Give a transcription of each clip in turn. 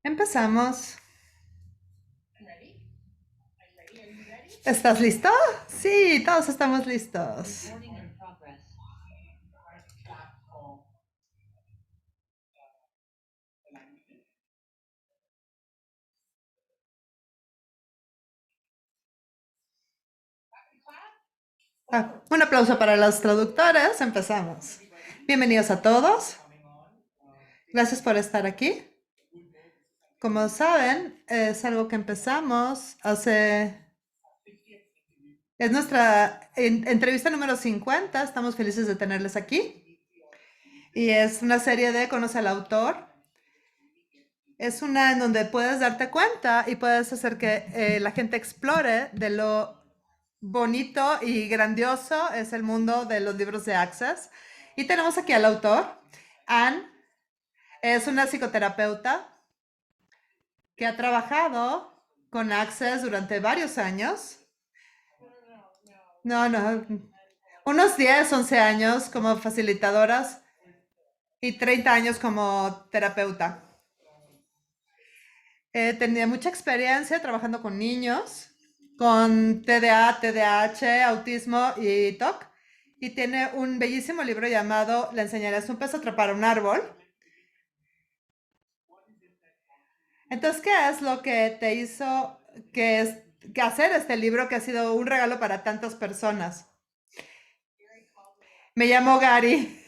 Empezamos. ¿Estás listo? Sí, todos estamos listos. Un aplauso para los traductores. Empezamos. Bienvenidos a todos. Gracias por estar aquí. Como saben, es algo que empezamos hace... Es nuestra entrevista número 50. Estamos felices de tenerles aquí. Y es una serie de Conoce al autor. Es una en donde puedes darte cuenta y puedes hacer que la gente explore de lo bonito y grandioso es el mundo de los libros de Access. Y tenemos aquí al autor. Anne es una psicoterapeuta que ha trabajado con Access durante varios años. No, unos 10, 11 años como facilitadoras y 30 años como terapeuta. Tenía mucha experiencia trabajando con niños, con TDA, TDAH, autismo y TOC. Y tiene un bellísimo libro llamado Le enseñarás un pez a atrapar un árbol. Entonces, ¿qué es lo que te hizo que hacer este libro que ha sido un regalo para tantas personas? Me llamó Gary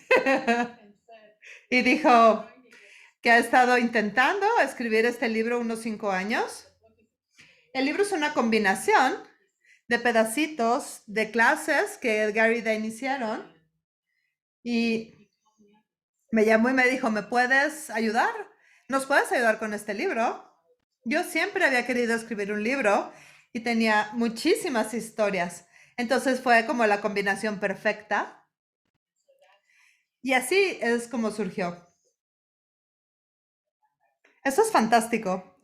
y dijo que ha estado intentando escribir este libro unos 5 años. El libro es una combinación de pedacitos de clases que Gary y Dan hicieron y me llamó y me dijo, ¿me puedes ayudar? ¿Nos puedes ayudar con este libro? Yo siempre había querido escribir un libro y tenía muchísimas historias. Entonces fue como la combinación perfecta. Y así es como surgió. Eso es fantástico.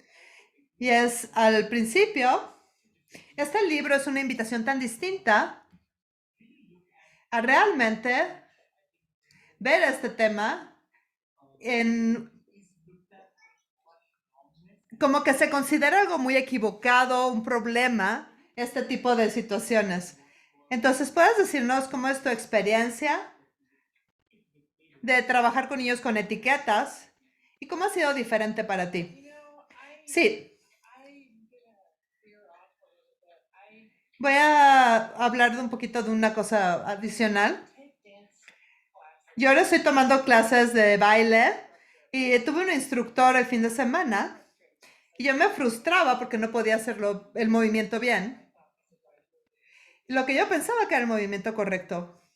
Y es al principio, este libro es una invitación tan distinta a realmente ver este tema en como que se considera algo muy equivocado, un problema, este tipo de situaciones. Entonces, ¿puedes decirnos cómo es tu experiencia de trabajar con niños con etiquetas y cómo ha sido diferente para ti? Sí, voy a hablar de un poquito de una cosa adicional. Yo ahora estoy tomando clases de baile y tuve un instructor el fin de semana y yo me frustraba porque no podía hacerlo el movimiento bien. Lo que yo pensaba que era el movimiento correcto.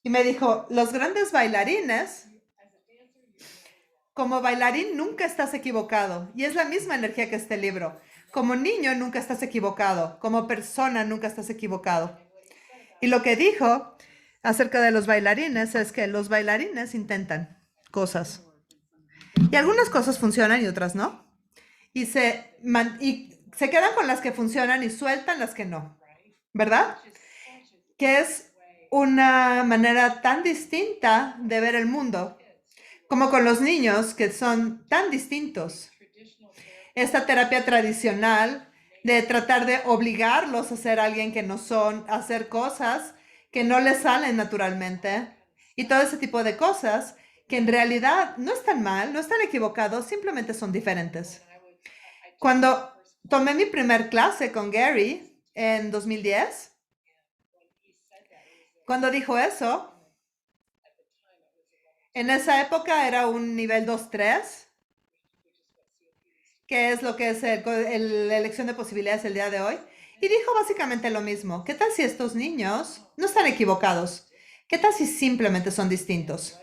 Y me dijo, los grandes bailarines, como bailarín nunca estás equivocado. Y es la misma energía que este libro. Como niño nunca estás equivocado. Como persona nunca estás equivocado. Y lo que dijo acerca de los bailarines es que los bailarines intentan cosas. Y algunas cosas funcionan y otras no. Y se quedan con las que funcionan y sueltan las que no. ¿Verdad? Que es una manera tan distinta de ver el mundo, como con los niños que son tan distintos. Esta terapia tradicional de tratar de obligarlos a ser alguien que no son, a hacer cosas que no les salen naturalmente y todo ese tipo de cosas que en realidad no están mal, no están equivocados, simplemente son diferentes. Cuando tomé mi primer clase con Gary en 2010, cuando dijo eso, en esa época era un nivel 2-3, que es lo que es la elección de posibilidades el día de hoy. Y dijo básicamente lo mismo. ¿Qué tal si estos niños no están equivocados? ¿Qué tal si simplemente son distintos?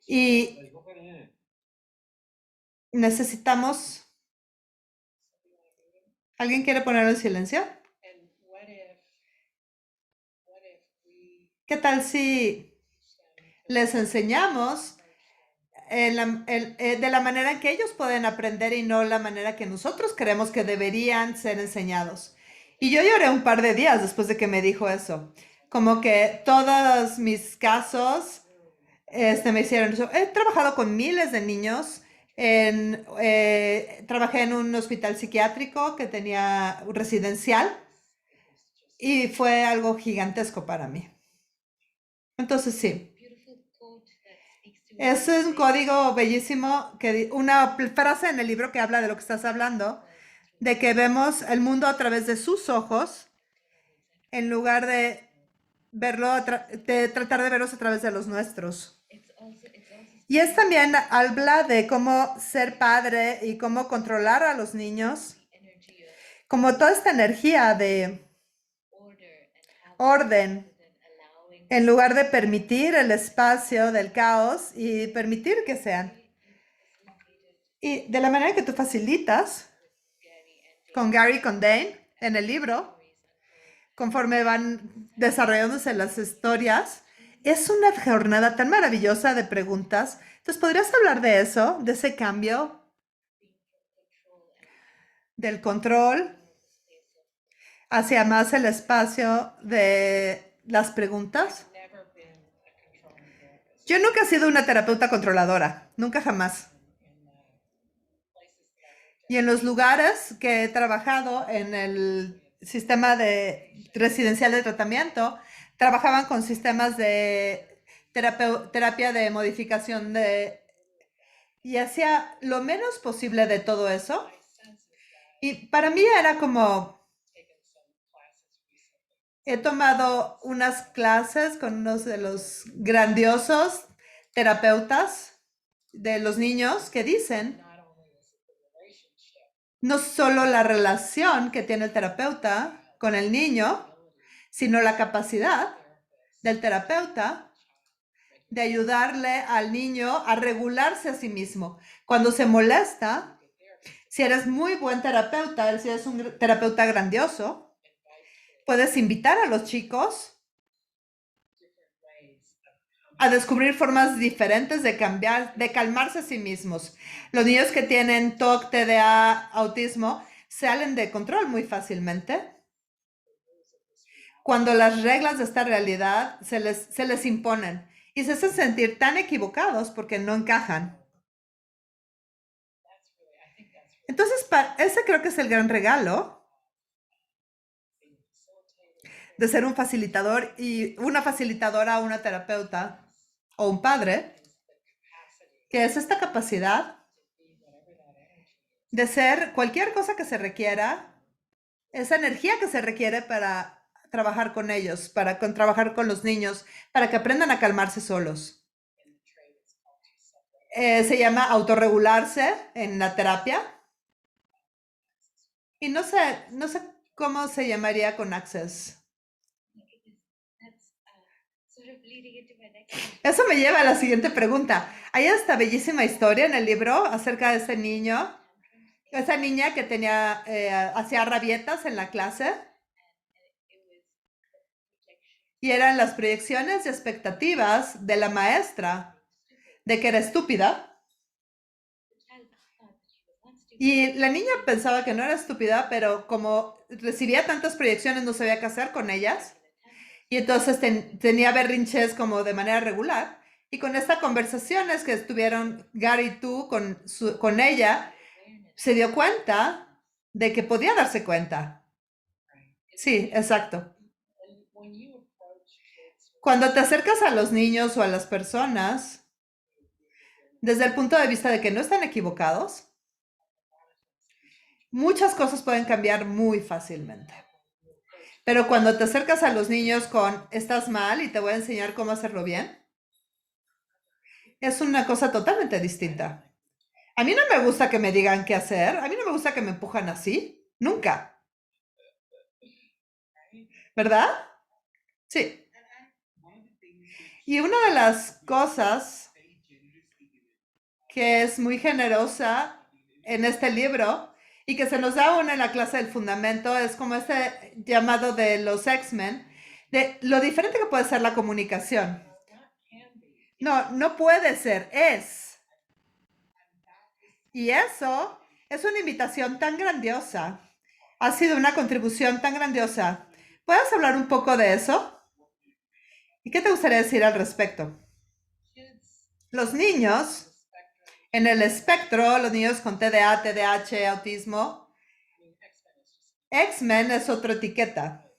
Y necesitamos... ¿Alguien quiere ponerlo en silencio? ¿Qué tal si les enseñamos de la manera en que ellos pueden aprender y no la manera que nosotros creemos que deberían ser enseñados? Y yo lloré un par de días después de que me dijo eso. Como que todos mis casos me hicieron eso. He trabajado con miles de niños Trabajé en un hospital psiquiátrico que tenía un residencial y fue algo gigantesco para mí. Entonces sí, es un código bellísimo, una frase en el libro que habla de lo que estás hablando, de que vemos el mundo a través de sus ojos en lugar de de tratar de verlos a través de los nuestros. Y es también habla de cómo ser padre y cómo controlar a los niños, como toda esta energía de orden, en lugar de permitir el espacio del caos y permitir que sean. Y de la manera que tú facilitas con Gary y con Dane en el libro, conforme van desarrollándose las historias, es una jornada tan maravillosa de preguntas. Entonces, ¿podrías hablar de eso, de ese cambio, del control hacia más el espacio de las preguntas? Yo nunca he sido una terapeuta controladora, nunca jamás. Y en los lugares que he trabajado en el sistema residencial de tratamiento, trabajaban con sistemas de terapia de modificación y hacía lo menos posible de todo eso. Y para mí era como, he tomado unas clases con unos de los grandiosos terapeutas de los niños que dicen, no solo la relación que tiene el terapeuta con el niño, sino la capacidad del terapeuta de ayudarle al niño a regularse a sí mismo. Cuando se molesta, si eres muy buen terapeuta, si eres un terapeuta grandioso, puedes invitar a los chicos a descubrir formas diferentes de cambiar, de calmarse a sí mismos. Los niños que tienen TOC, TDA, autismo, salen de control muy fácilmente cuando las reglas de esta realidad se les imponen y se hacen sentir tan equivocados porque no encajan. Entonces, ese creo que es el gran regalo de ser un facilitador y una facilitadora, una terapeuta o un padre, que es esta capacidad de ser cualquier cosa que se requiera, esa energía que se requiere para trabajar con ellos, trabajar con los niños, para que aprendan a calmarse solos. Se llama autorregularse en la terapia. Y no sé cómo se llamaría con Access. Eso me lleva a la siguiente pregunta. Hay esta bellísima historia en el libro acerca de ese niño, esa niña que hacía rabietas en la clase y eran las proyecciones y expectativas de la maestra de que era estúpida. Y la niña pensaba que no era estúpida, pero como recibía tantas proyecciones no sabía qué hacer con ellas. Y entonces tenía berrinches como de manera regular. Y con estas conversaciones que estuvieron Gary y tú con ella, se dio cuenta de que podía darse cuenta. Sí, exacto. Cuando te acercas a los niños o a las personas, desde el punto de vista de que no están equivocados, muchas cosas pueden cambiar muy fácilmente. Pero cuando te acercas a los niños con estás mal y te voy a enseñar cómo hacerlo bien, es una cosa totalmente distinta. A mí no me gusta que me digan qué hacer, a mí no me gusta que me empujan así, nunca. ¿Verdad? Sí. Y una de las cosas que es muy generosa en este libro y que se nos da aún en la clase del fundamento es como este llamado de los X-Men, de lo diferente que puede ser la comunicación. No, no puede ser, es. Y eso es una invitación tan grandiosa. Ha sido una contribución tan grandiosa. ¿Puedes hablar un poco de eso? ¿Y qué te gustaría decir al respecto? Los niños En el espectro, los niños con TDA, TDAH, autismo, X-Men es otra etiqueta.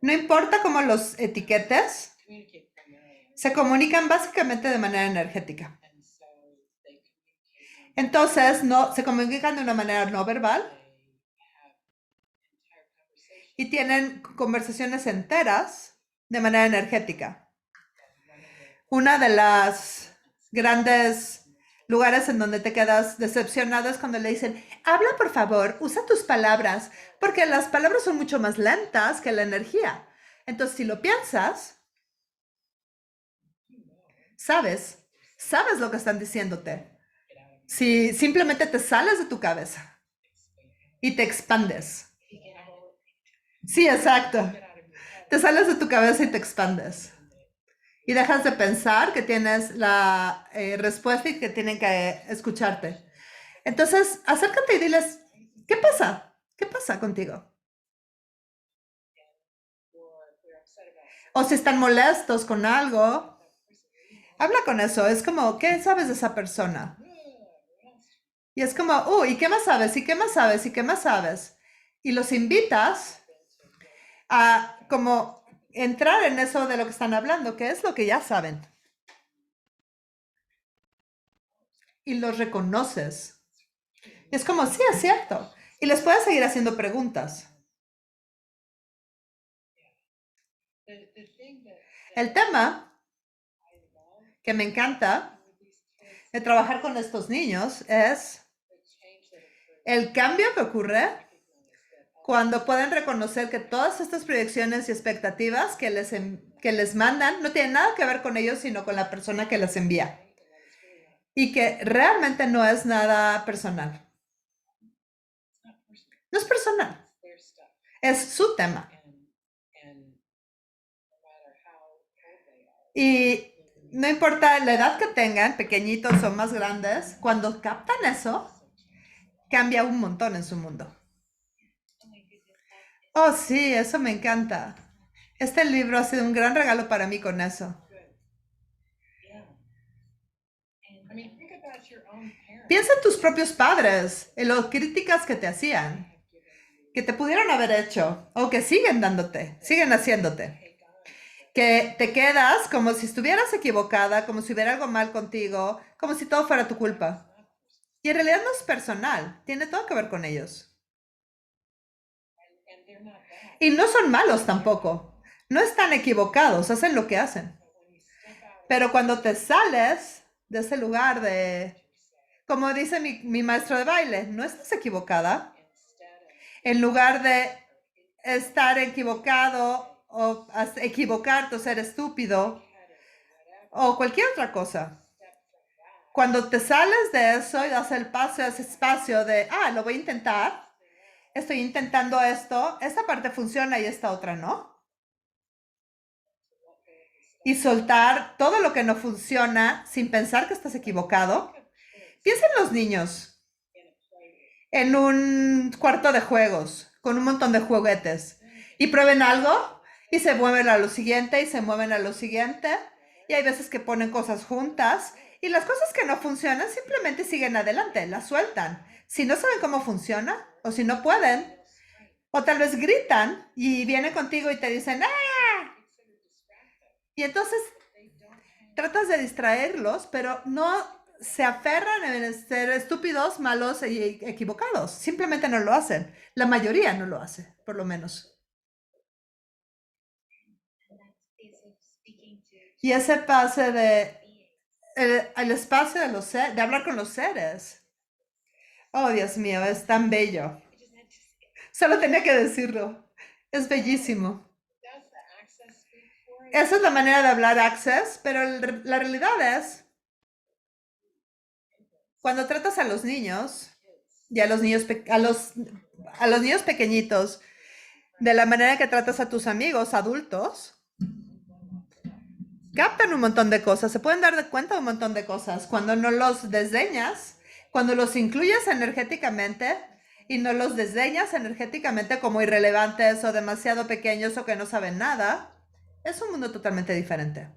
No importa cómo los etiquetes, se comunican básicamente de manera energética. Entonces, se comunican de una manera no verbal y tienen conversaciones enteras de manera energética. Una de las grandes lugares en donde te quedas decepcionado es cuando le dicen, habla por favor, usa tus palabras, porque las palabras son mucho más lentas que la energía. Entonces, si lo piensas, sabes lo que están diciéndote. Si simplemente te sales de tu cabeza y te expandes. Sí, exacto. Te sales de tu cabeza y te expandes. Y dejas de pensar que tienes la respuesta y que tienen que escucharte. Entonces, acércate y diles, ¿qué pasa? ¿Qué pasa contigo? O si están molestos con algo, habla con eso. Es como, ¿qué sabes de esa persona? Y es como, ¿y qué más sabes? ¿Y qué más sabes? ¿Y qué más sabes? Y los invitas a como entrar en eso de lo que están hablando, que es lo que ya saben. Y los reconoces. Y es como, sí, es cierto. Y les puedes seguir haciendo preguntas. El tema que me encanta de trabajar con estos niños es el cambio que ocurre cuando pueden reconocer que todas estas proyecciones y expectativas que les mandan no tienen nada que ver con ellos, sino con la persona que las envía. Y que realmente no es nada personal. No es personal. Es su tema. Y no importa la edad que tengan, pequeñitos o más grandes, cuando captan eso, cambia un montón en su mundo. Oh, sí, eso me encanta. Este libro ha sido un gran regalo para mí con eso. Piensa en tus propios padres, en las críticas que te hacían, que te pudieron haber hecho o que siguen dándote, siguen haciéndote. Que te quedas como si estuvieras equivocada, como si hubiera algo mal contigo, como si todo fuera tu culpa. Y en realidad no es personal, tiene todo que ver con ellos. Y no son malos tampoco. No están equivocados, hacen lo que hacen. Pero cuando te sales de ese lugar como dice mi maestro de baile, no estás equivocada. En lugar de estar equivocado o equivocarte o ser estúpido o cualquier otra cosa. Cuando te sales de eso y das el paso, ese espacio de, lo voy a intentar, estoy intentando esto, esta parte funciona y esta otra no. Y soltar todo lo que no funciona sin pensar que estás equivocado. Piensa en los niños en un cuarto de juegos con un montón de juguetes y prueben algo y se mueven a lo siguiente y se mueven a lo siguiente y hay veces que ponen cosas juntas y las cosas que no funcionan simplemente siguen adelante, las sueltan. Si no saben cómo funciona o si no pueden o tal vez gritan y vienen contigo y te dicen ¡ah! Y entonces tratas de distraerlos, pero no se aferran en ser estúpidos, malos y equivocados. Simplemente no lo hacen. La mayoría no lo hace, por lo menos. Y ese pase el espacio de hablar con los seres. Oh, Dios mío, es tan bello. Solo tenía que decirlo. Es bellísimo. Esa es la manera de hablar Access, pero la realidad es, cuando tratas a los niños y a los niños, a los niños pequeñitos, de la manera que tratas a tus amigos adultos, captan un montón de cosas, se pueden dar de cuenta de un montón de cosas. Cuando no los desdeñas, cuando los incluyes energéticamente y no los desdeñas energéticamente como irrelevantes o demasiado pequeños o que no saben nada, es un mundo totalmente diferente.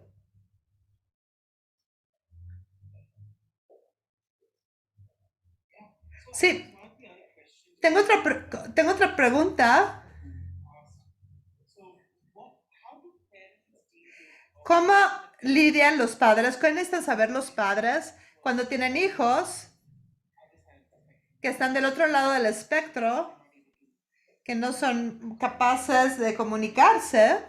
Sí, tengo otra pregunta. ¿Cómo lidian los padres? ¿Qué necesitan saber los padres cuando tienen hijos que están del otro lado del espectro, que no son capaces de comunicarse,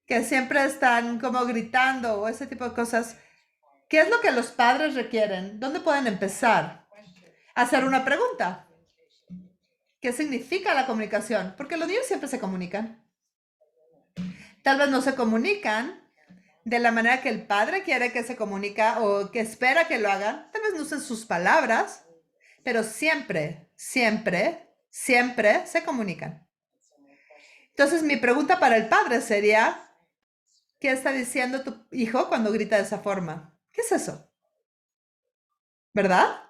que siempre están como gritando o ese tipo de cosas? ¿Qué es lo que los padres requieren? ¿Dónde pueden empezar? Hacer una pregunta. ¿Qué significa la comunicación? Porque los niños siempre se comunican. Tal vez no se comunican de la manera que el padre quiere que se comunica o que espera que lo hagan. Tal vez no usen sus palabras, pero siempre, siempre, siempre se comunican. Entonces, mi pregunta para el padre sería, ¿qué está diciendo tu hijo cuando grita de esa forma? ¿Qué es eso? ¿Verdad?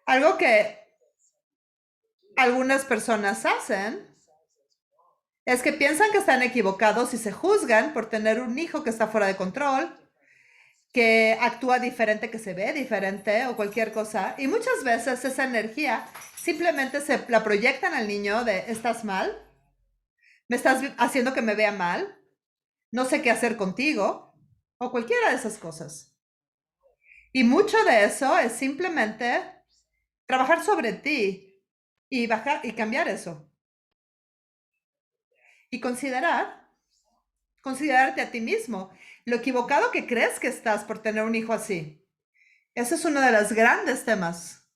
Algo que algunas personas hacen es que piensan que están equivocados y se juzgan por tener un hijo que está fuera de control, que actúa diferente, que se ve diferente o cualquier cosa. Y muchas veces esa energía simplemente se la proyectan al niño de, ¿estás mal? ¿Me estás haciendo que me vea mal? No sé qué hacer contigo o cualquiera de esas cosas. Y mucho de eso es simplemente trabajar sobre ti y bajar y cambiar eso. Y considerarte a ti mismo, lo equivocado que crees que estás por tener un hijo así. Ese es uno de los grandes temas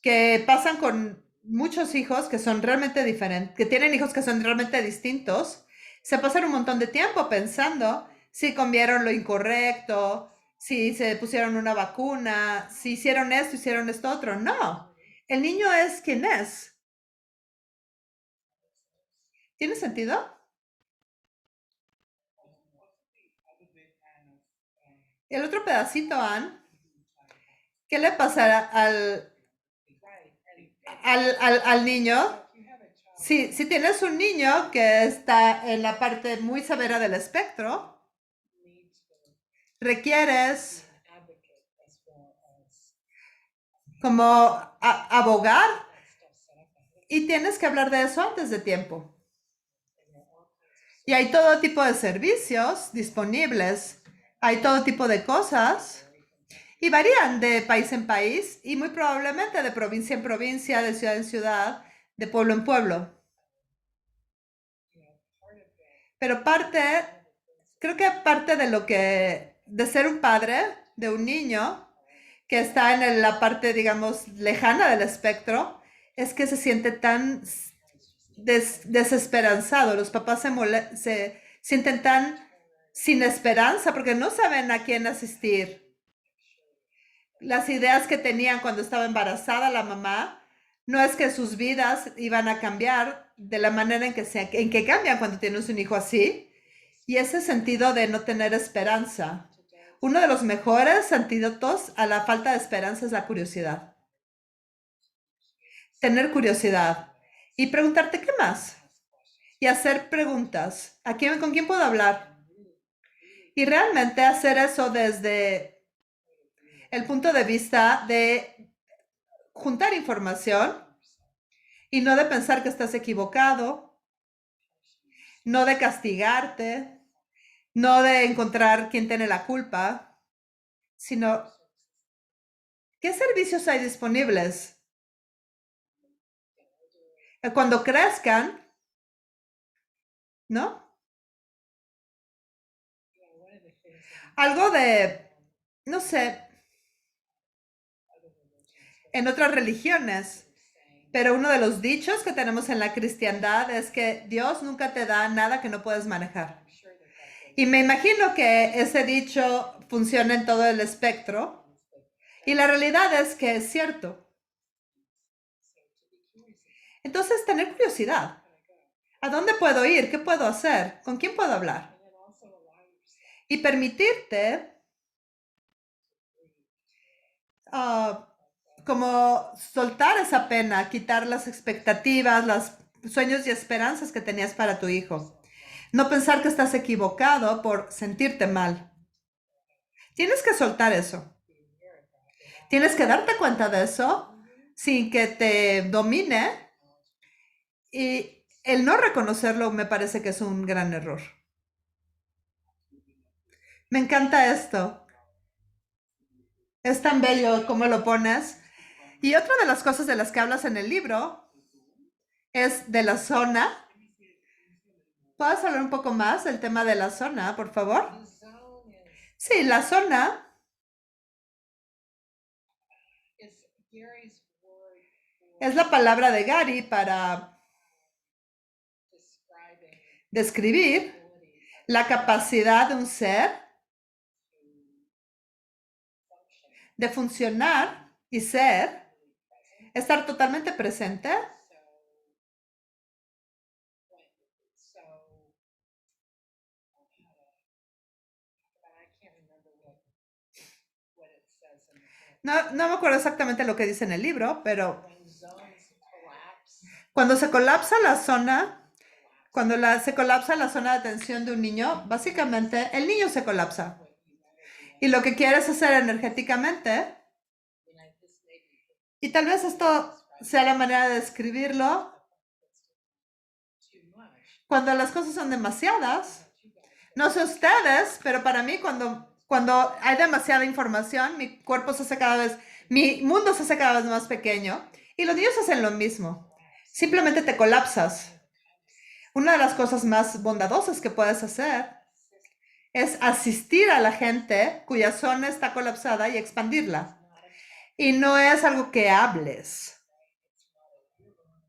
que pasan con muchos hijos que son realmente diferentes, que tienen hijos que son realmente distintos. Se pasan un montón de tiempo pensando si comieron lo incorrecto, si se pusieron una vacuna, si hicieron esto otro. No, el niño es quien es. ¿Tiene sentido? El otro pedacito, Anne, ¿qué le pasará al niño? Si tienes un niño que está en la parte muy severa del espectro, requieres como abogar y tienes que hablar de eso antes de tiempo. Y hay todo tipo de servicios disponibles, hay todo tipo de cosas y varían de país en país y muy probablemente de provincia en provincia, de ciudad en ciudad, de pueblo en pueblo. Pero creo que parte de lo de ser un padre de un niño que está en la parte, digamos, lejana del espectro, es que se siente tan desesperanzado. Los papás se sienten tan sin esperanza porque no saben a quién asistir. Las ideas que tenían cuando estaba embarazada la mamá, no es que sus vidas iban a cambiar de la manera en que cambian cuando tienes un hijo así. Y ese sentido de no tener esperanza. Uno de los mejores antídotos a la falta de esperanza es la curiosidad. Tener curiosidad y preguntarte qué más. Y hacer preguntas. ¿Con quién puedo hablar? Y realmente hacer eso desde el punto de vista de juntar información y no de pensar que estás equivocado, no de castigarte, no de encontrar quién tiene la culpa, sino qué servicios hay disponibles. Cuando crezcan, ¿no? Algo de, no sé, en otras religiones, pero uno de los dichos que tenemos en la cristiandad es que Dios nunca te da nada que no puedes manejar. Y me imagino que ese dicho funciona en todo el espectro. Y la realidad es que es cierto. Entonces, tener curiosidad. ¿A dónde puedo ir? ¿Qué puedo hacer? ¿Con quién puedo hablar? Y permitirte como soltar esa pena, quitar las expectativas, los sueños y esperanzas que tenías para tu hijo. No pensar que estás equivocado por sentirte mal. Tienes que soltar eso. Tienes que darte cuenta de eso sin que te domine, y el no reconocerlo me parece que es un gran error. Me encanta esto. Es tan bello como lo pones. Y otra de las cosas de las que hablas en el libro es de la zona. ¿Puedes hablar un poco más del tema de la zona, por favor? Sí, la zona es la palabra de Gary para describir la capacidad de un ser de funcionar y ser, estar totalmente presente. No me acuerdo exactamente lo que dice en el libro, pero cuando se colapsa la zona, se colapsa la zona de atención de un niño, básicamente el niño se colapsa. Y lo que quieres hacer energéticamente, y tal vez esto sea la manera de describirlo, cuando las cosas son demasiadas, no sé ustedes, pero para mí cuando hay demasiada información, mi cuerpo se hace cada vez, mi mundo se hace cada vez más pequeño, y los niños hacen lo mismo. Simplemente te colapsas. Una de las cosas más bondadosas que puedes hacer es asistir a la gente cuya zona está colapsada y expandirla. Y no es algo que hables.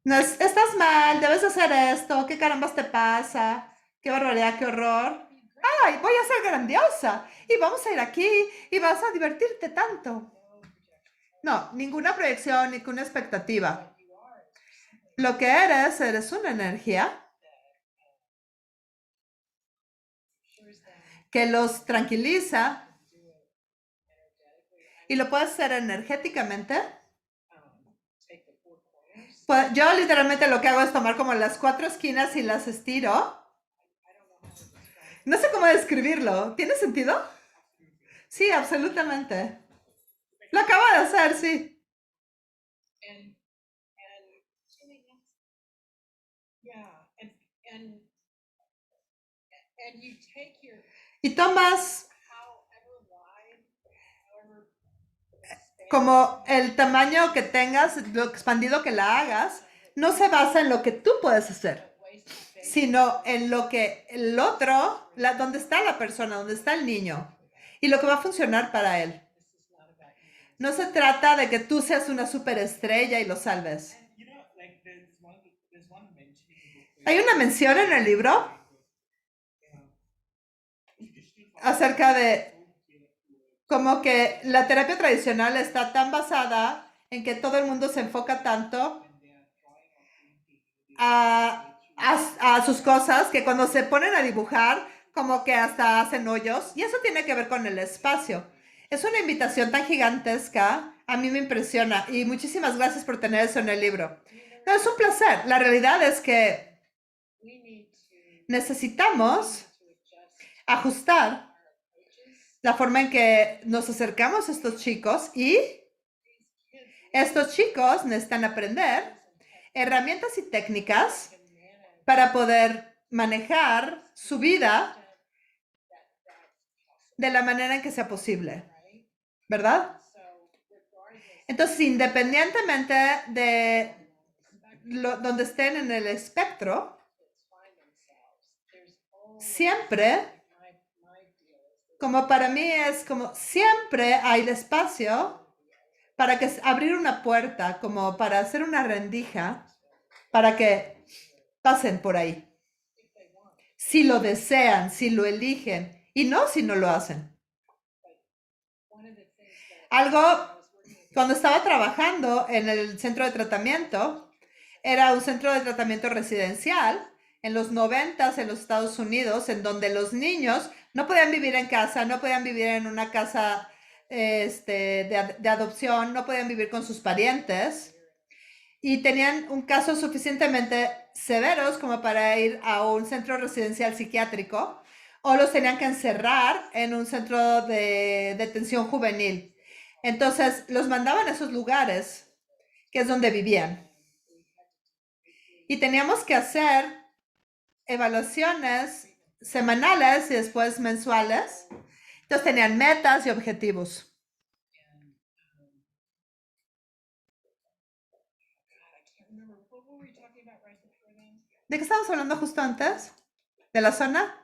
No es, estás mal, debes hacer esto, ¿qué carambas te pasa? Qué barbaridad, qué horror. Ay, voy a ser grandiosa y vamos a ir aquí y vas a divertirte tanto. No, ninguna proyección, ninguna expectativa. Lo que eres una energía que los tranquiliza, y lo puedes hacer energéticamente. Pues yo literalmente lo que hago es tomar como las 4 esquinas y las estiro. No sé cómo describirlo. ¿Tiene sentido? Sí, absolutamente. Lo acabo de hacer, sí. Y tomas como el tamaño que tengas, lo expandido que la hagas, no se basa en lo que tú puedes hacer, sino en lo que el otro, donde está la persona, donde está el niño, y lo que va a funcionar para él. No se trata de que tú seas una superestrella y lo salves. Hay una mención en el libro acerca de como que la terapia tradicional está tan basada en que todo el mundo se enfoca tanto a sus cosas que cuando se ponen a dibujar, como que hasta hacen hoyos. Y eso tiene que ver con el espacio. Es una invitación tan gigantesca, a mí me impresiona. Y muchísimas gracias por tener eso en el libro. No, es un placer. La realidad es que necesitamos ajustar la forma en que nos acercamos a estos chicos, y estos chicos necesitan aprender herramientas y técnicas para poder manejar su vida de la manera en que sea posible, ¿verdad? Entonces, independientemente de donde estén en el espectro, siempre, como para mí es como siempre hay el espacio para que abrir una puerta, como para hacer una rendija, para que pasen por ahí. Si lo desean, si lo eligen, y no si no lo hacen. Algo, cuando estaba trabajando en el centro de tratamiento, era un centro de tratamiento residencial en los 90 en los Estados Unidos, en donde los niños no podían vivir en casa, no podían vivir en una casa de adopción, no podían vivir con sus parientes, y tenían un caso suficientemente severos como para ir a un centro residencial psiquiátrico, o los tenían que encerrar en un centro de detención juvenil. Entonces los mandaban a esos lugares, que es donde vivían. Y teníamos que hacer evaluaciones semanales y después mensuales. Entonces tenían metas y objetivos. ¿De qué estábamos hablando justo antes? ¿De la zona?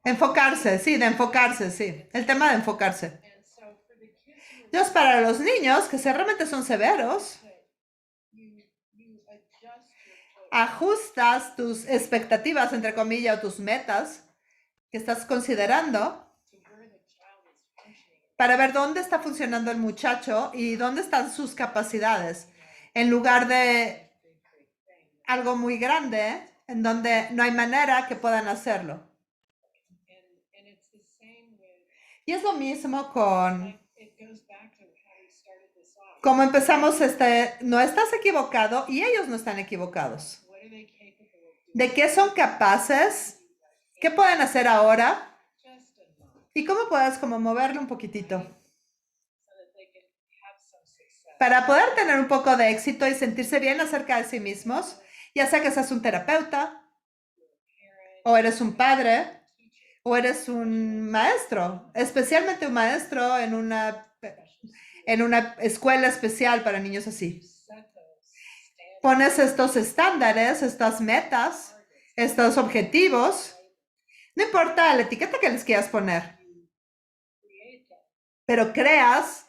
Enfocarse, sí, de enfocarse, sí. El tema de enfocarse. Entonces, para los niños, que realmente son severos, ajustas tus expectativas, entre comillas, o tus metas que estás considerando para ver dónde está funcionando el muchacho y dónde están sus capacidades, en lugar de algo muy grande en donde no hay manera que puedan hacerlo. Y es lo mismo con cómo empezamos no estás equivocado y ellos no están equivocados. ¿De qué son capaces? ¿Qué pueden hacer ahora? ¿Y cómo puedes como moverle un poquitito? Para poder tener un poco de éxito y sentirse bien acerca de sí mismos, ya sea que seas un terapeuta, o eres un padre, o eres un maestro, especialmente un maestro en una escuela especial para niños así. Pones estos estándares, estas metas, estos objetivos, no importa la etiqueta que les quieras poner, pero creas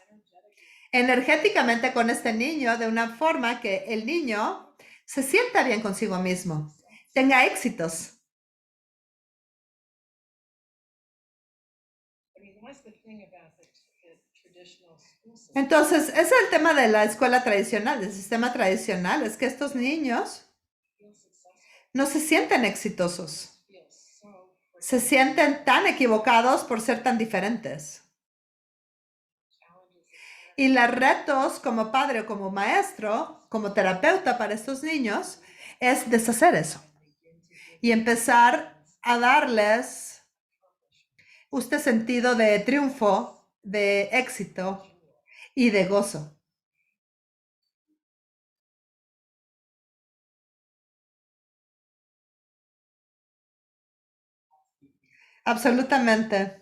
energéticamente con este niño de una forma que el niño se sienta bien consigo mismo, tenga éxitos. Entonces, ese es el tema de la escuela tradicional, del sistema tradicional, es que estos niños no se sienten exitosos, se sienten tan equivocados por ser tan diferentes. Y los retos como padre o como maestro, como terapeuta para estos niños, es deshacer eso y empezar a darles este sentido de triunfo, de éxito y de gozo. Absolutamente.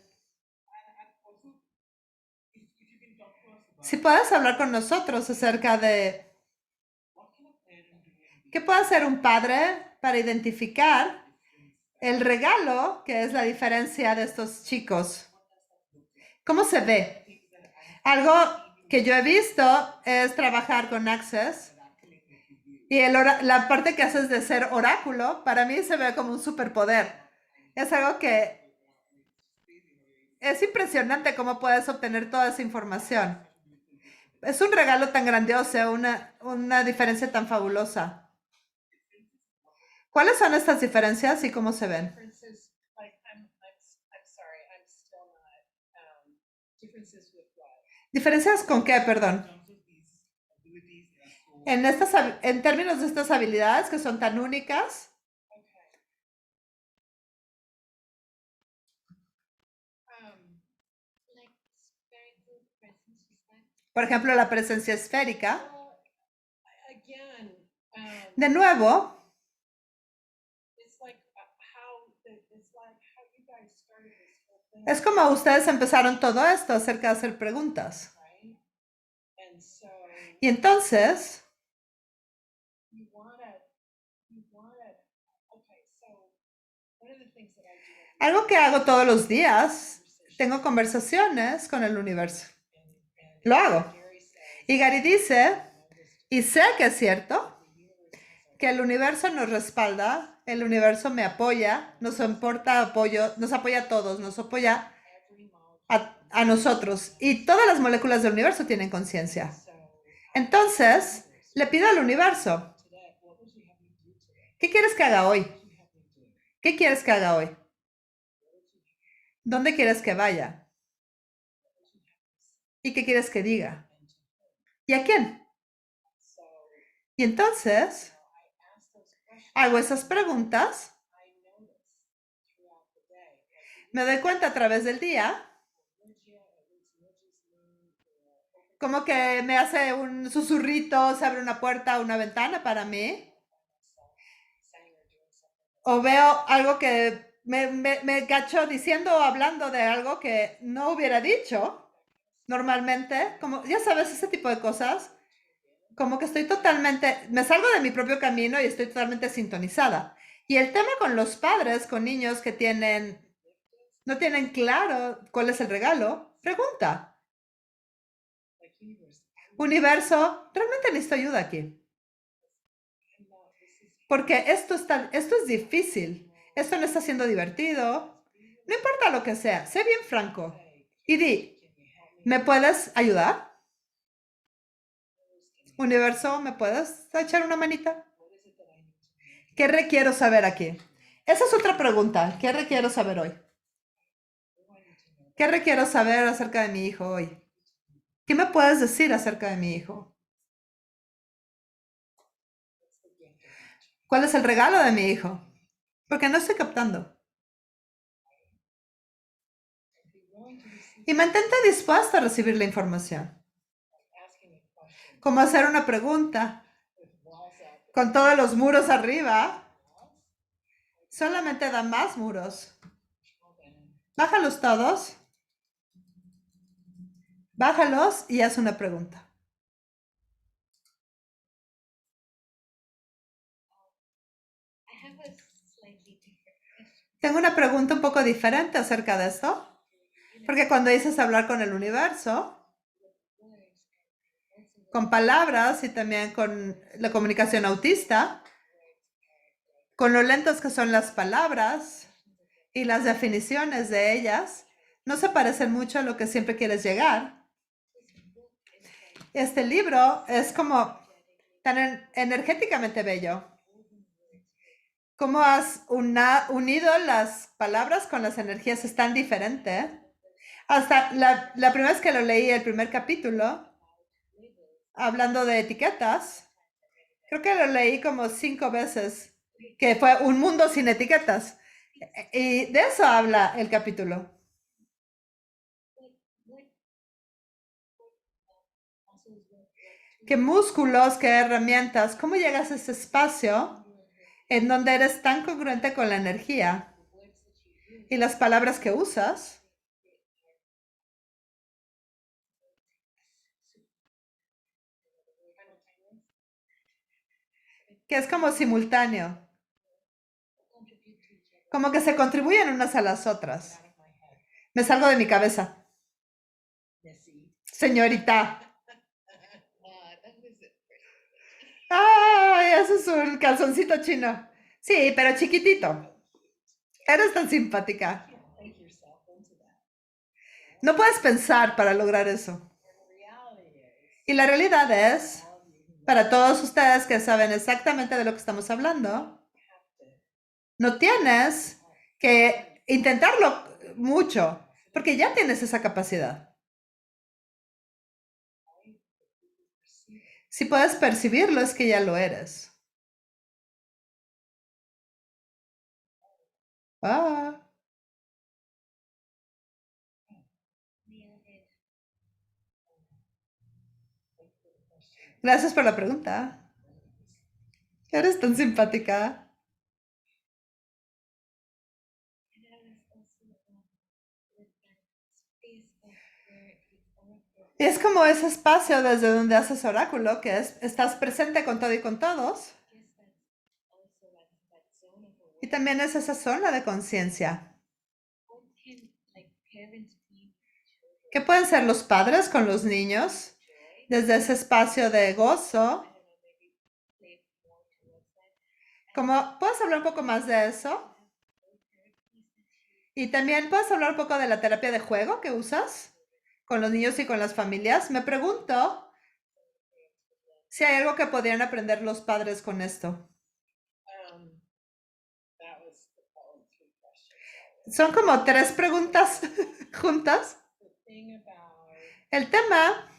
Si puedes hablar con nosotros acerca de qué puede hacer un padre para identificar el regalo, que es la diferencia de estos chicos. ¿Cómo se ve? Algo que yo he visto es trabajar con Access y la parte que haces de ser oráculo, para mí se ve como un superpoder. Es algo que es impresionante cómo puedes obtener toda esa información. Es un regalo tan grandioso, una diferencia tan fabulosa. ¿Cuáles son estas diferencias y cómo se ven? ¿Diferencias con qué, perdón? En términos de estas habilidades que son tan únicas. Por ejemplo, la presencia esférica. De nuevo, es como ustedes empezaron todo esto acerca de hacer preguntas. Y entonces, algo que hago todos los días, tengo conversaciones con el universo. Lo hago. Y Gary dice, y sé que es cierto, que el universo nos respalda, el universo me apoya, nos importa apoyo, nos apoya a todos, nos apoya a nosotros. Y todas las moléculas del universo tienen conciencia. Entonces, le pido al universo, ¿qué quieres que haga hoy? ¿Qué quieres que haga hoy? ¿Dónde quieres que vaya? ¿Y qué quieres que diga? ¿Y a quién? Y entonces, hago esas preguntas Me doy cuenta a través del día, como que me hace un susurrito, se abre una puerta, una ventana para mí, o veo algo que me cacho diciendo o hablando de algo que no hubiera dicho normalmente, como ya sabes, ese tipo de cosas, como que estoy totalmente, me salgo de mi propio camino y estoy totalmente sintonizada. Y el tema con los padres, con niños que no tienen claro cuál es el regalo, pregunta. Universo, realmente necesito ayuda aquí. Porque esto es difícil. Esto no está siendo divertido. No importa lo que sea, sé bien franco. Y di, ¿me puedes ayudar? Universo, ¿me puedes echar una manita? ¿Qué requiero saber aquí? Esa es otra pregunta. ¿Qué requiero saber hoy? ¿Qué requiero saber acerca de mi hijo hoy? ¿Qué me puedes decir acerca de mi hijo? ¿Cuál es el regalo de mi hijo? Porque no estoy captando. Y mantente dispuesto a recibir la información. Como hacer una pregunta con todos los muros arriba, solamente da más muros. Bájalos todos, bájalos y haz una pregunta. Tengo una pregunta un poco diferente acerca de esto, porque cuando dices hablar con el universo, con palabras y también con la comunicación autista, con lo lentos que son las palabras y las definiciones de ellas, no se parecen mucho a lo que siempre quieres llegar. Este libro es como tan energéticamente bello. ¿Cómo has unido las palabras con las energías? Es tan diferente. Hasta la primera vez que lo leí, el primer capítulo, hablando de etiquetas, creo que lo leí como 5 veces, que fue un mundo sin etiquetas. Y de eso habla el capítulo. ¿Qué músculos, qué herramientas? ¿Cómo llegas a ese espacio en donde eres tan congruente con la energía y las palabras que usas? Que es como simultáneo, como que se contribuyen unas a las otras. Me salgo de mi cabeza. Señorita. Ay, eso es un calzoncito chino. Sí, pero chiquitito. Eres tan simpática. No puedes pensar para lograr eso. Y la realidad es, para todos ustedes que saben exactamente de lo que estamos hablando, no tienes que intentarlo mucho, porque ya tienes esa capacidad. Si puedes percibirlo, es que ya lo eres. Ah, gracias por la pregunta. Eres tan simpática. Es como ese espacio desde donde haces oráculo, que es, estás presente con todo y con todos. Y también es esa zona de conciencia. ¿Qué pueden ser los padres con los niños? Desde ese espacio de gozo. ¿Puedes hablar un poco más de eso? Y también puedes hablar un poco de la terapia de juego que usas con los niños y con las familias. Me pregunto si hay algo que podrían aprender los padres con esto. Son como 3 preguntas juntas. El tema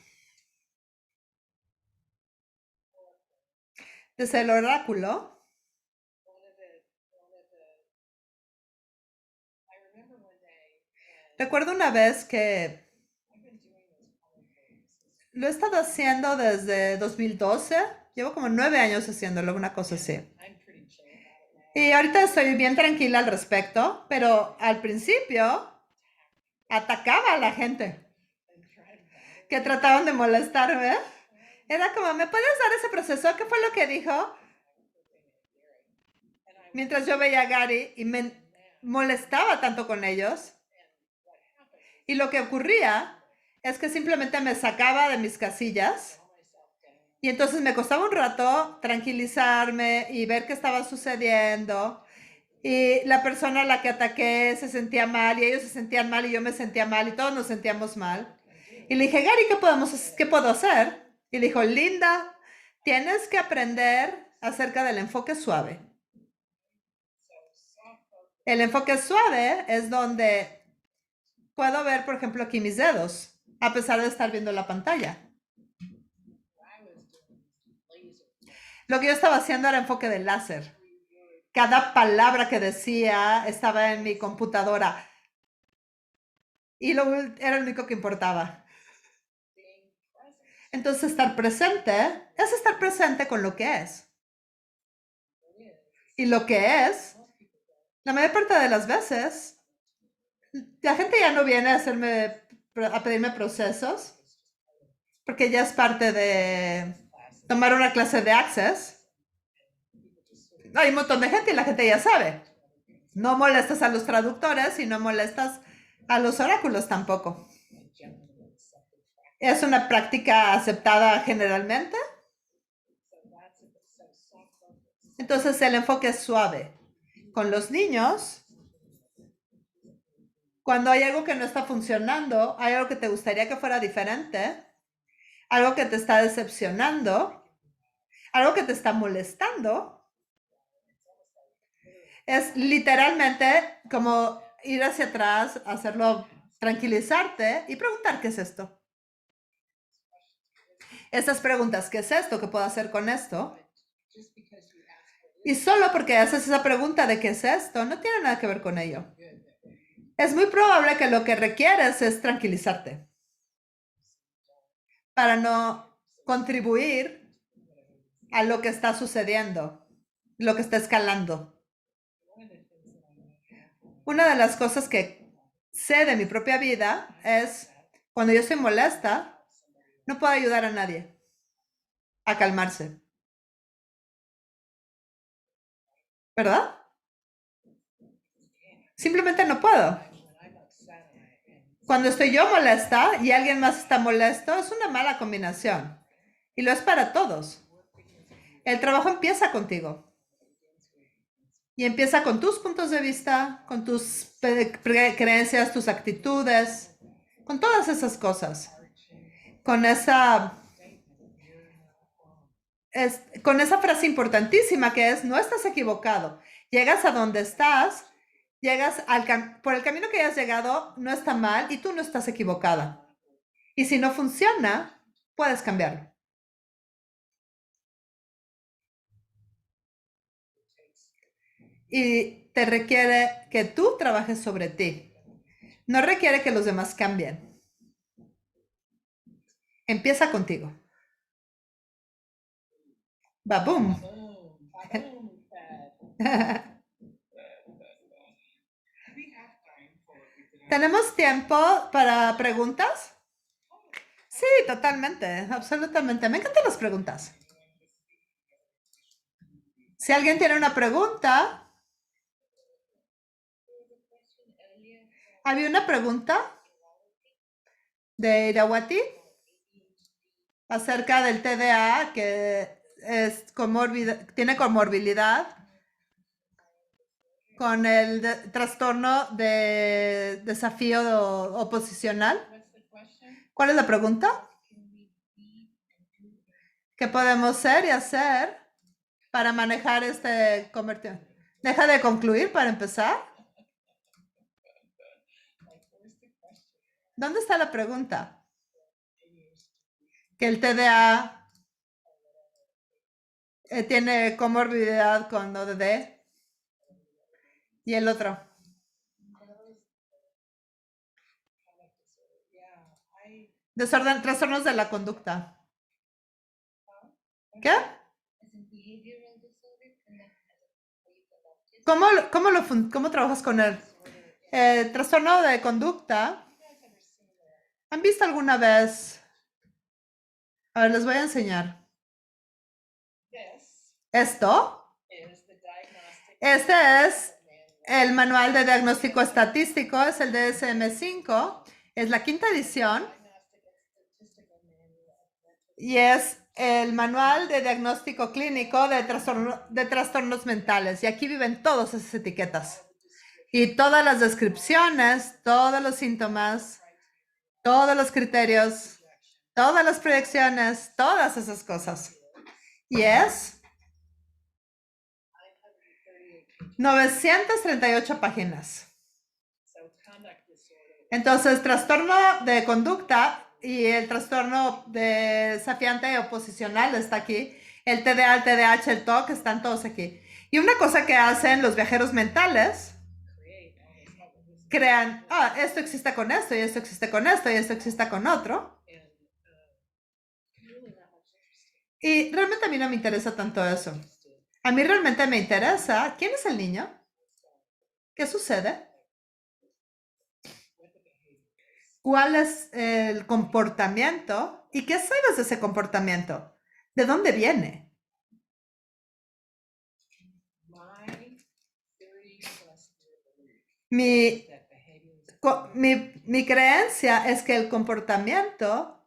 desde el oráculo. Recuerdo una vez que lo he estado haciendo desde 2012. Llevo como 9 años haciéndolo, una cosa así. Y ahorita estoy bien tranquila al respecto, pero al principio atacaba a la gente que trataban de molestarme. Era como, ¿me puedes dar ese proceso? ¿Qué fue lo que dijo? Mientras yo veía a Gary y me molestaba tanto con ellos. Y lo que ocurría es que simplemente me sacaba de mis casillas y entonces me costaba un rato tranquilizarme y ver qué estaba sucediendo. Y la persona a la que ataqué se sentía mal y ellos se sentían mal y yo me sentía mal y todos nos sentíamos mal. Y le dije, Gary, ¿qué puedo hacer? Y le dijo, Linda, tienes que aprender acerca del enfoque suave. El enfoque suave es donde puedo ver, por ejemplo, aquí mis dedos, a pesar de estar viendo la pantalla. Lo que yo estaba haciendo era enfoque de láser. Cada palabra que decía estaba en mi computadora y era lo único que importaba. Entonces, estar presente es estar presente con lo que es. Y lo que es, la mayor parte de las veces, la gente ya no viene a pedirme procesos, porque ya es parte de tomar una clase de Access. Hay un montón de gente y la gente ya sabe. No molestas a los traductores y no molestas a los oráculos tampoco. Es una práctica aceptada generalmente. Entonces el enfoque es suave. Con los niños, cuando hay algo que no está funcionando, hay algo que te gustaría que fuera diferente, algo que te está decepcionando, algo que te está molestando, es literalmente como ir hacia atrás, hacerlo, tranquilizarte y preguntar qué es esto. Estas preguntas, ¿qué es esto? ¿Qué puedo hacer con esto? Y solo porque haces esa pregunta de qué es esto, no tiene nada que ver con ello. Es muy probable que lo que requieres es tranquilizarte para no contribuir a lo que está sucediendo, lo que está escalando. Una de las cosas que sé de mi propia vida es cuando yo estoy molesta, no puedo ayudar a nadie a calmarse, ¿verdad? Simplemente no puedo. Cuando estoy yo molesta y alguien más está molesto, es una mala combinación. Y lo es para todos. El trabajo empieza contigo. Y empieza con tus puntos de vista, con tus creencias, tus actitudes, con todas esas cosas. Con con esa frase importantísima que es, no estás equivocado. Llegas a donde estás, por el camino que hayas llegado, no está mal y tú no estás equivocada. Y si no funciona, puedes cambiarlo. Y te requiere que tú trabajes sobre ti. No requiere que los demás cambien. Empieza contigo. ¡Babum! ¿Tenemos tiempo para preguntas? Sí, totalmente, absolutamente. Me encantan las preguntas. Si alguien tiene una pregunta, había una pregunta de Irawati acerca del TDA, que tiene comorbilidad con el trastorno de desafío oposicional. ¿Cuál es la pregunta? ¿Qué podemos ser y hacer para manejar este convertido? Deja de concluir para empezar. ¿Dónde está la pregunta? Que el TDA tiene comorbilidad con ODD y el otro. Trastornos de la conducta. ¿Qué? ¿Cómo trabajas con él? Trastorno de conducta. ¿Han visto alguna vez? A ver, les voy a enseñar. Esto. Este es el manual de diagnóstico estadístico, es el DSM-5, es la quinta edición y es el manual de diagnóstico clínico de trastornos mentales. Y aquí viven todas esas etiquetas y todas las descripciones, todos los síntomas, todos los criterios, todas las proyecciones, todas esas cosas. Y es 938 páginas. Entonces, trastorno de conducta y el trastorno desafiante oposicional está aquí. El TDA, el TDAH, el TOC están todos aquí. Y una cosa que hacen los viajeros mentales, crean, esto existe con esto, y esto existe con esto, y esto existe con otro. Y realmente a mí no me interesa tanto eso. A mí realmente me interesa, ¿quién es el niño? ¿Qué sucede? ¿Cuál es el comportamiento? ¿Y qué sabes de ese comportamiento? ¿De dónde viene? Mi creencia es que el comportamiento,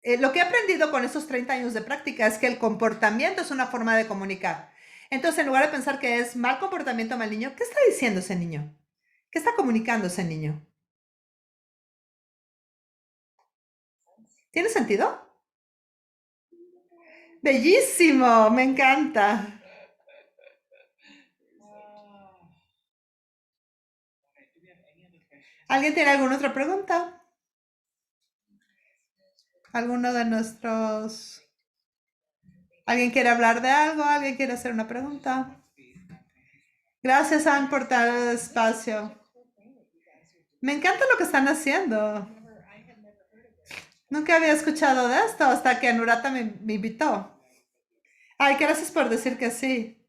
lo que he aprendido con esos 30 años de práctica es que el comportamiento es una forma de comunicar. Entonces, en lugar de pensar que es mal comportamiento, mal niño, ¿qué está diciendo ese niño? ¿Qué está comunicando ese niño? ¿Tiene sentido? Bellísimo, me encanta. ¿Alguien tiene alguna otra pregunta? ¿Alguno de nuestros... ¿Alguien quiere hablar de algo? ¿Alguien quiere hacer una pregunta? Gracias, Anne, por dar el espacio. Me encanta lo que están haciendo. Nunca había escuchado de esto hasta que Anurata me invitó. Ay, gracias por decir que sí.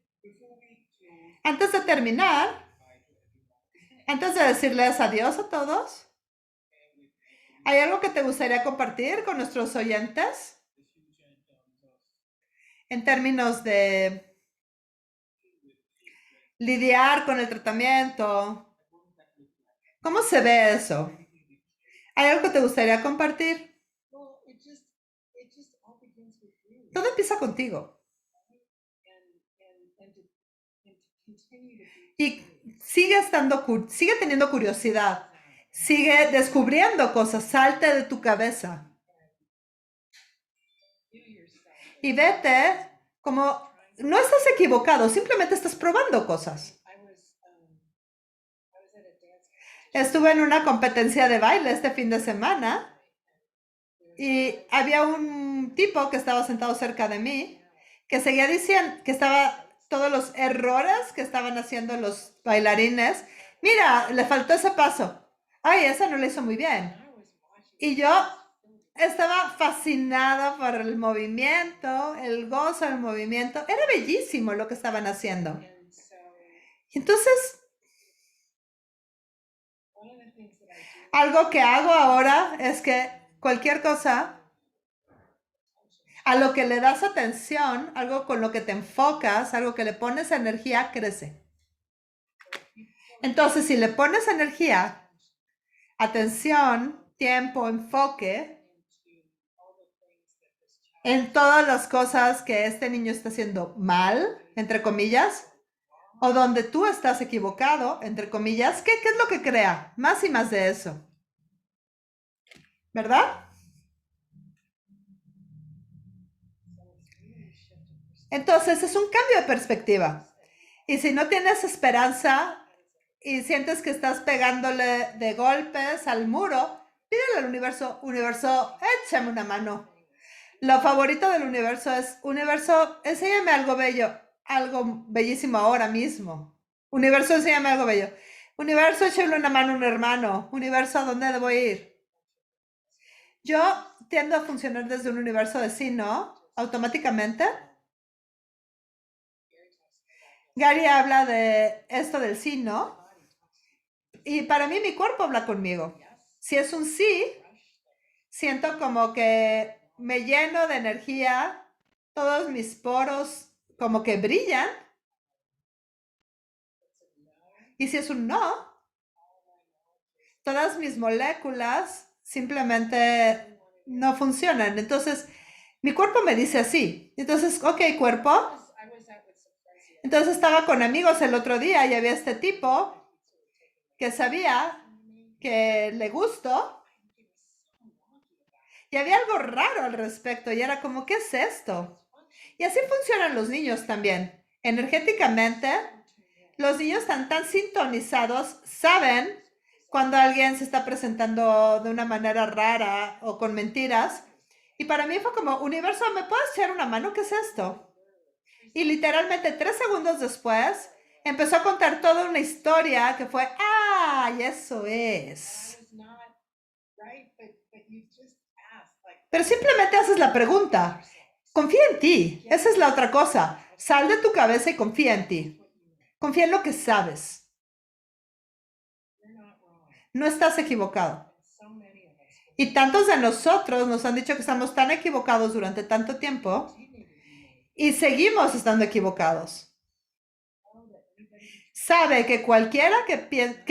Antes de terminar, antes de decirles adiós a todos, ¿hay algo que te gustaría compartir con nuestros oyentes? En términos de lidiar con el tratamiento. ¿Cómo se ve eso? ¿Hay algo que te gustaría compartir? Todo empieza contigo. Y sigue teniendo curiosidad. Sigue descubriendo cosas. Salte de tu cabeza. Y vete como, no estás equivocado, simplemente estás probando cosas. Estuve en una competencia de baile este fin de semana y había un tipo que estaba sentado cerca de mí que seguía diciendo que estaba todos los errores que estaban haciendo los bailarines. Mira, le faltó ese paso. Ay, esa no lo hizo muy bien. Y yo estaba fascinada por el movimiento, el gozo del movimiento. Era bellísimo lo que estaban haciendo. Y entonces, algo que hago ahora es que cualquier cosa a lo que le das atención, algo con lo que te enfocas, algo que le pones energía, crece. Entonces, si le pones energía, atención, tiempo, enfoque en todas las cosas que este niño está haciendo mal, entre comillas, o donde tú estás equivocado, entre comillas, ¿qué es lo que crea? Más y más de eso. ¿Verdad? Entonces es un cambio de perspectiva. Y si no tienes esperanza y sientes que estás pegándole de golpes al muro, pídele al universo, échame una mano. Lo favorito del universo, enséñame algo bello, algo bellísimo ahora mismo. Universo, enséñame algo bello. Universo, échame una mano a un hermano. Universo, ¿a dónde debo ir? Yo tiendo a funcionar desde un universo de sí, ¿no? Automáticamente. Gary habla de esto del sí, ¿no? Y para mí mi cuerpo habla conmigo. Si es un sí, siento como que me lleno de energía, todos mis poros como que brillan. Y si es un no, todas mis moléculas simplemente no funcionan. Entonces, mi cuerpo me dice así. Entonces, ok, cuerpo. Entonces estaba con amigos el otro día y había este tipo que sabía que le gustó y había algo raro al respecto y era como, ¿qué es esto? Y así funcionan los niños también. Energéticamente, los niños están tan sintonizados, saben cuando alguien se está presentando de una manera rara o con mentiras. Y para mí fue como, universo, ¿me puedes echar una mano? ¿Qué es esto? Y literalmente 3 segundos después empezó a contar toda una historia que fue, ¡ah! Y eso es. Pero simplemente haces la pregunta. Confía en ti. Esa es la otra cosa. Sal de tu cabeza y confía en ti. Confía en lo que sabes. No estás equivocado. Y tantos de nosotros nos han dicho que estamos tan equivocados durante tanto tiempo y seguimos estando equivocados. Sabe que cualquiera que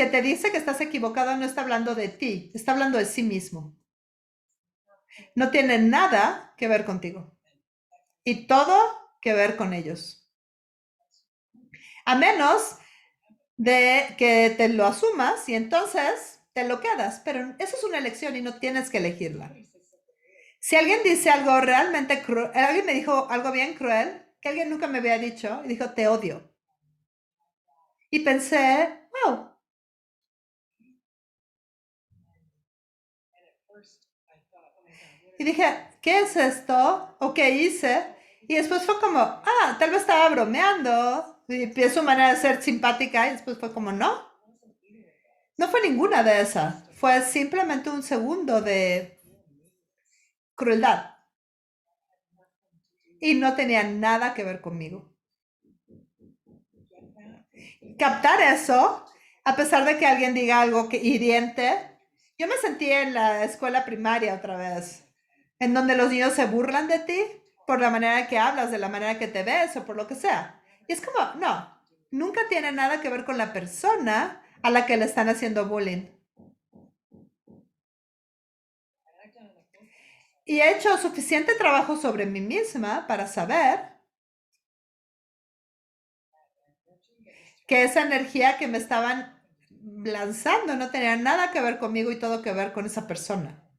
te dice que estás equivocado no está hablando de ti, está hablando de sí mismo. No tiene nada que ver contigo y todo que ver con ellos. A menos de que te lo asumas y entonces te lo quedas, pero eso es una elección y no tienes que elegirla. Si alguien dice algo realmente cruel, alguien me dijo algo bien cruel, que alguien nunca me había dicho, y dijo, te odio. Y pensé, wow. Y dije, ¿qué es esto? ¿O qué hice? Y después fue como, tal vez estaba bromeando. Y es su manera de ser simpática. Y después fue como, no. No fue ninguna de esas. Fue simplemente un segundo de crueldad. Y no tenía nada que ver conmigo. Captar eso, a pesar de que alguien diga algo que hiriente. Yo me sentí en la escuela primaria otra vez, en donde los niños se burlan de ti por la manera que hablas, de la manera que te ves o por lo que sea. Y es como, no, nunca tiene nada que ver con la persona a la que le están haciendo bullying. Y he hecho suficiente trabajo sobre mí misma para saber que esa energía que me estaban lanzando no tenía nada que ver conmigo y todo que ver con esa persona.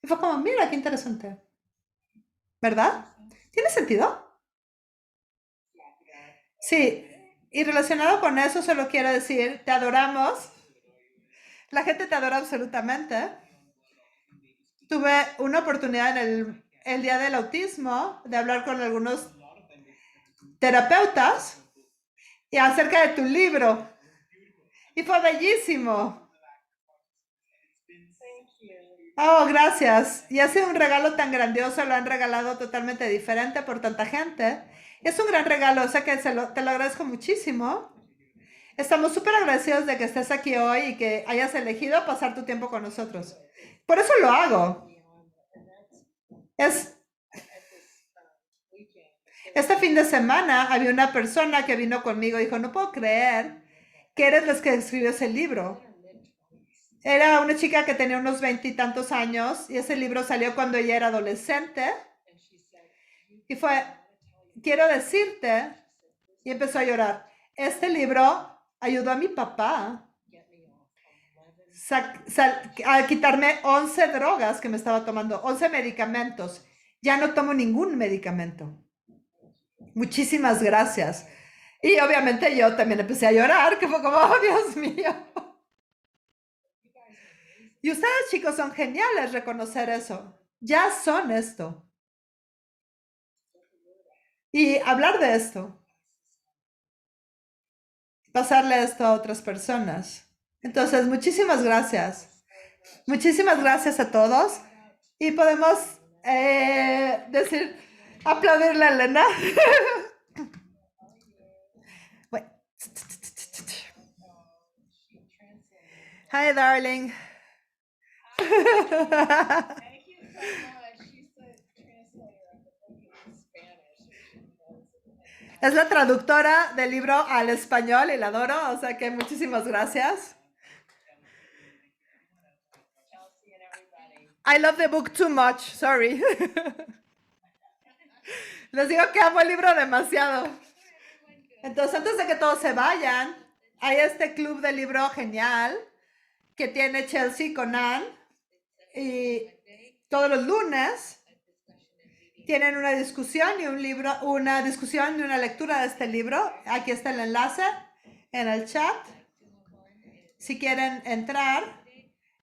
Y fue como, mira, qué interesante. ¿Verdad? ¿Tiene sentido? Sí. Y relacionado con eso, solo quiero decir, te adoramos. La gente te adora absolutamente. Tuve una oportunidad en el día del autismo de hablar con algunos terapeutas y acerca de tu libro. Y fue bellísimo. Oh, gracias. Y ha sido un regalo tan grandioso, lo han regalado totalmente diferente por tanta gente. Es un gran regalo, o sea que te lo agradezco muchísimo. Estamos súper agradecidos de que estés aquí hoy y que hayas elegido pasar tu tiempo con nosotros. Por eso lo hago. Es, este fin de semana había una persona que vino conmigo y dijo, no puedo creer que eres la que escribió ese libro. Era una chica que tenía unos 20 y tantos años y ese libro salió cuando ella era adolescente y fue, quiero decirte, y empezó a llorar, este libro ayudó a mi papá a quitarme 11 drogas que me estaba tomando, 11 medicamentos. Ya no tomo ningún medicamento. Muchísimas gracias. Y obviamente yo también empecé a llorar, que fue como, oh, Dios mío. Y ustedes, chicos, son geniales reconocer eso. Ya son esto. Y hablar de esto. Pasarle esto a otras personas. Entonces, muchísimas gracias. Muchísimas gracias a todos. Y podemos decir, aplaudirle a Elena. Wait. Hi, darling. Thank you so much. She's the translator of the book in Spanish. She knows it. Es la traductora del libro al español y la adoro, o sea que muchísimas gracias. Chelsea and everybody. I love the book too much, sorry. Les digo que amo el libro demasiado. Entonces, antes de que todos se vayan, hay este club de libro genial que tiene Chelsea con Anne y todos los lunes tienen una discusión y una discusión y una lectura de este libro. Aquí está el enlace en el chat. Si quieren entrar,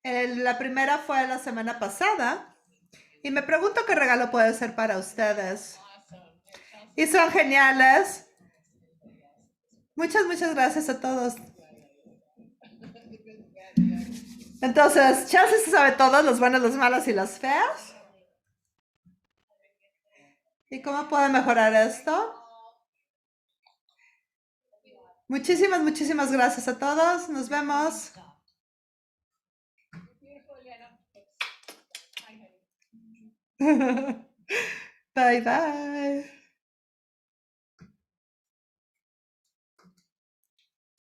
la primera fue la semana pasada y me pregunto qué regalo puede ser para ustedes. Y son geniales. Muchas gracias a todos. Entonces, Chelsea se sabe todo, los buenos, los malos y las feas. ¿Y cómo puede mejorar esto? Muchísimas gracias a todos. Nos vemos. Bye, bye.